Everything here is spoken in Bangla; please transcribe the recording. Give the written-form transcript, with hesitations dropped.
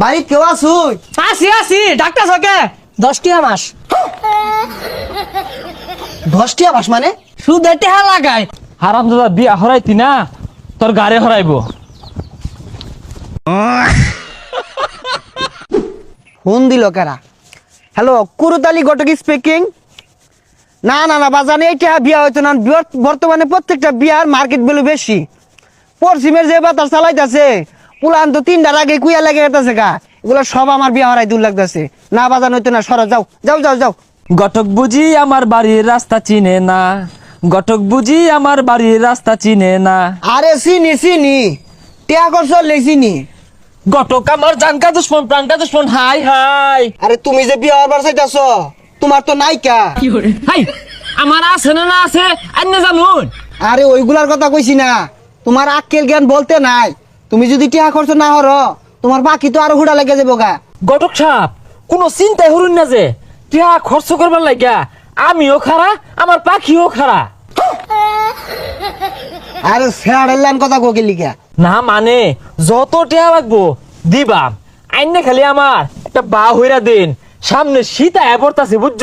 বাড়ি কেউ আসুই? আসি ডাক্তার সকে 10টি মাস 10টি মাস মানে? সুদে টেহা লাগাই। হারামজাদা বিয়া হরাইতি না তোর গাড়ি হরাইব। ফোন দিল কারা? হ্যালো, কুরুতালি ঘটক স্পিকিং। না না না বাজানে এইটা বিয়া হইতো না। বর্তমানে প্রত্যেকটা বিয়ার মার্কেট ভ্যালু বেশি। পশ্চিমের যে বাতাস চালাইতেছে পুলান তো 3টার আগে কুইয়া লেগে গেছে গা। এগুলো সব আমার বিয়া হরাই দূর লাগতেছে। না বাজান হইতো না, সরো যাও যাও যাও যাও। ঘটক বুঝি আমার বাড়ির রাস্তা চিনে না, ঘটক বুঝি আমার বাড়ির রাস্তা চিনে না। আরে চিনি চিনি, টিয়া করছ চিনি। ঘটক আমার জানকা দুশ্মন প্রাণকা দুশ্মন। হাই হাই আরে তুমি যে বিয়া হবার চাইতেছ তোমার তো নাইকা। হাই আমার আছে না না আছে আন্য জানুন। আরে ওইগুলার কথা কইছি না, তোমার আক্কেল জ্ঞান বলতে নাই। তুমি যদি টিয়া খরচ না হর তোমার বাকি তো আরো হুড়া লেগে যাবো গা। ঘটক সাপ কোনো চিন্তাই হরুন না যে টিয়া খরচ করবার লাগিয়া আমিও খারা আমার পাখিও খারা। আরে ফেরার কথা কোকে লিখা। না মানে যত টিয়া লাগবো দিবাম, আইনে খালি আমার একটা বা হইরা দিন, সামনে শীত আয়া পড়তাছে বুঝছো।